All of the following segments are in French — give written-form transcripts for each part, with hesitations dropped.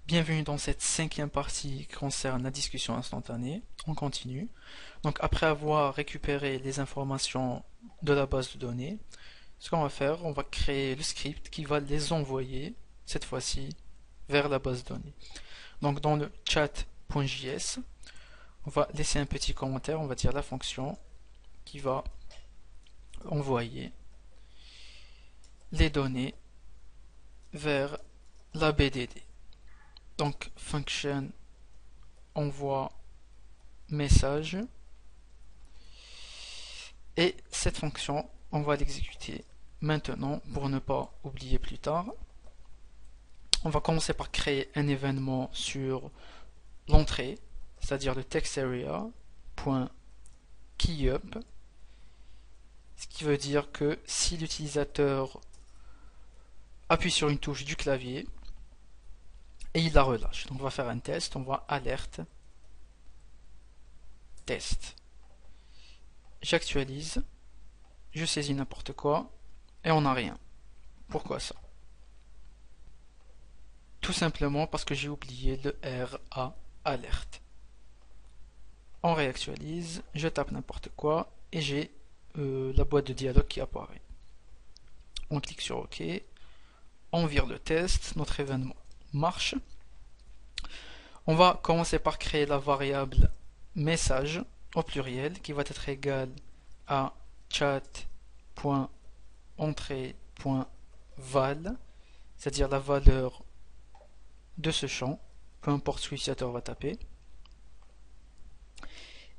Bienvenue dans cette cinquième partie qui concerne la discussion instantanée. On continue. Donc après avoir récupéré les informations de la base de données, ce qu'on va faire, on va créer le script qui va les envoyer, cette fois-ci, vers la base de données. Donc dans le chat.js, on va laisser un petit commentaire, on va dire la fonction qui va envoyer les données vers la BDD. Donc function envoie message et cette fonction on va l'exécuter maintenant pour ne pas oublier plus tard. On va commencer par créer un événement sur l'entrée, c'est-à-dire le text area .keyup, ce qui veut dire que si l'utilisateur appuie sur une touche du clavier et il la relâche, donc on va faire un test, on va alerte test. J'actualise, je saisis n'importe quoi et on n'a rien. Pourquoi ça? Tout simplement parce que j'ai oublié le RA alerte. On réactualise, je tape n'importe quoi et j'ai la boîte de dialogue qui apparaît. On clique sur OK, on vire le test, notre événement marche. On va commencer par créer la variable message au pluriel qui va être égale à chat.entrée.val, c'est-à-dire la valeur de ce champ, peu importe ce que l'utilisateur va taper.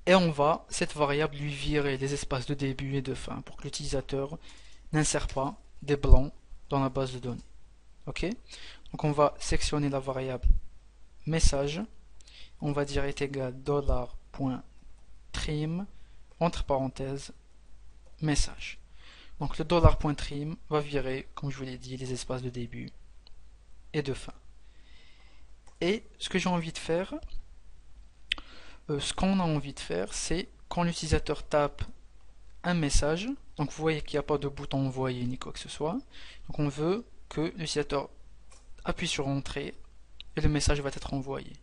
Et on va, cette variable, lui virer les espaces de début et de fin pour que l'utilisateur n'insère pas des blancs dans la base de données. Ok? Donc on va sectionner la variable message. On va dire est égal $.trim entre parenthèses message. Donc le $.trim va virer, comme je vous l'ai dit, les espaces de début et de fin. Et ce que j'ai envie de faire, ce qu'on a envie de faire, c'est quand l'utilisateur tape un message, donc vous voyez qu'il n'y a pas de bouton envoyer ni quoi que ce soit, donc on veut que l'utilisateur appuie sur entrée et le message va être envoyé.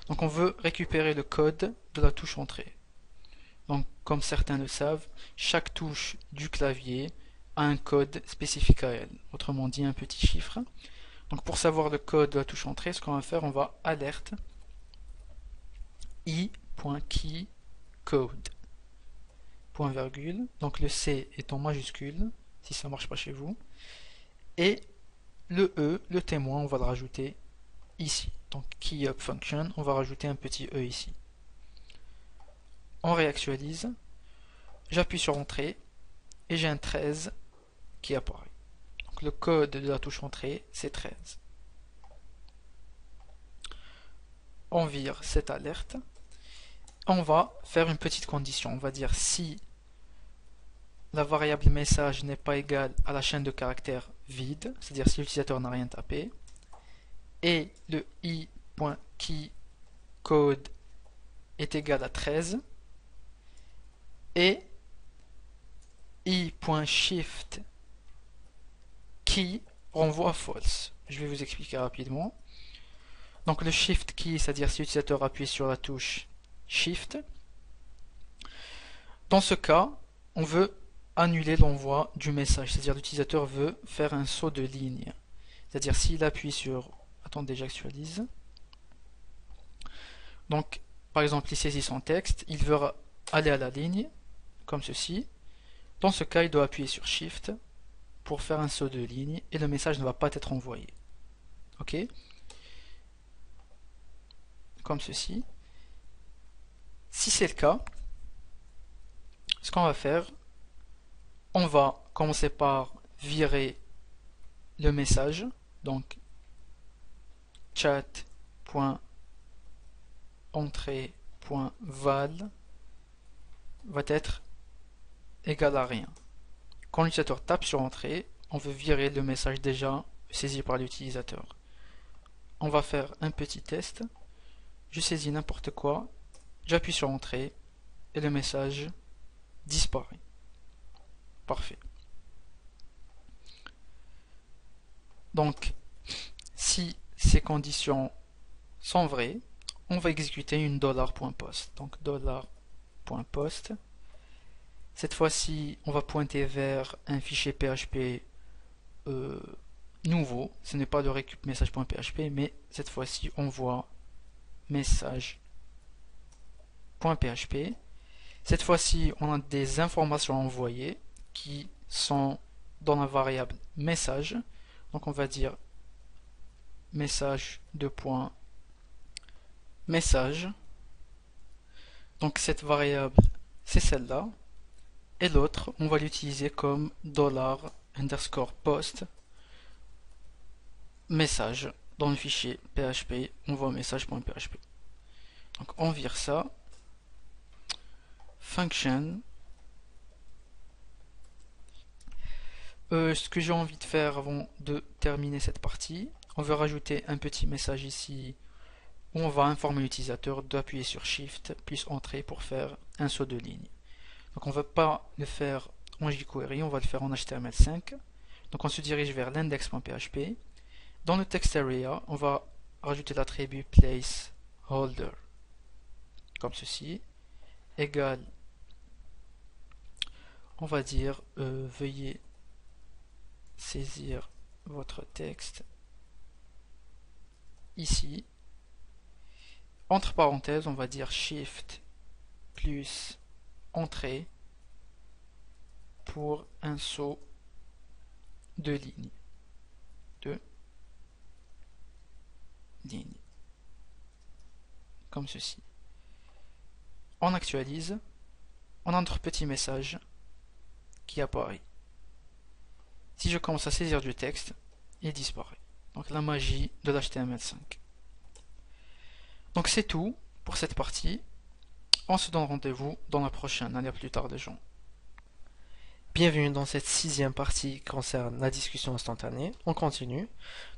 Donc on veut récupérer le code de la touche entrée. Donc comme certains le savent, chaque touche du clavier a un code spécifique à elle, autrement dit un petit chiffre. Donc pour savoir le code de la touche entrée, ce qu'on va faire, on va alerte i.keyCode, point virgule, donc le C est en majuscule, si ça ne marche pas chez vous, et le E, le témoin, on va le rajouter ici. Donc keyUp function, on va rajouter un petit E ici. On réactualise, j'appuie sur entrée, et j'ai un 13 qui apparaît. Donc le code de la touche entrée, c'est 13. On vire cette alerte. On va faire une petite condition. On va dire si la variable message n'est pas égale à la chaîne de caractères vide, c'est-à-dire si l'utilisateur n'a rien tapé, et le i.keyCode est égal à 13, et i.shift key renvoie à false. Je vais vous expliquer rapidement. Donc le shift key, c'est-à-dire si l'utilisateur appuie sur la touche shift. Dans ce cas, on veut annuler l'envoi du message, c'est-à-dire l'utilisateur veut faire un saut de ligne. C'est-à-dire s'il appuie sur... Attendez, j'actualise. Donc, par exemple, il saisit son texte, il veut aller à la ligne, comme ceci. Dans ce cas, il doit appuyer sur Shift pour faire un saut de ligne et le message ne va pas être envoyé. Ok? Comme ceci. Si c'est le cas, ce qu'on va faire, on va commencer par virer le message, donc chat.entrée.val va être égal à rien. Quand l'utilisateur tape sur entrée, on veut virer le message déjà saisi par l'utilisateur. On va faire un petit test. Je saisis n'importe quoi, j'appuie sur entrée et le message disparaît. Parfait. Donc, si ces conditions sont vraies, on va exécuter une $.post. Donc $.post. Cette fois-ci, on va pointer vers un fichier PHP nouveau. Ce n'est pas le récup message.php, mais cette fois-ci, on voit message.php. Cette fois-ci, on a des informations envoyées qui sont dans la variable message. Donc on va dire message message. Donc cette variable, c'est celle-là. Et l'autre, on va l'utiliser comme $_post message. Dans le fichier PHP, on voit message.php. Donc on vire ça. Function. Ce que j'ai envie de faire avant de terminer cette partie, on va rajouter un petit message ici où on va informer l'utilisateur d'appuyer sur Shift plus Entrée pour faire un saut de ligne. Donc on ne va pas le faire en jQuery, on va le faire en HTML5. Donc on se dirige vers l'index.php. Dans le text area, on va rajouter l'attribut placeholder comme ceci, égal, on va dire veuillez saisir votre texte ici. Entre parenthèses, on va dire Shift plus Entrée pour un saut de ligne. Comme ceci. On actualise, on a notre petit message qui apparaît. Si je commence à saisir du texte, il disparaît. Donc la magie de l'HTML5. Donc c'est tout pour cette partie. On se donne rendez-vous dans la prochaine. Allez, à plus tard les gens. Bienvenue dans cette 6e partie qui concerne la discussion instantanée. On continue.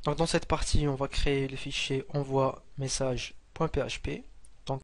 Donc dans cette partie, on va créer le fichier envoi message.php.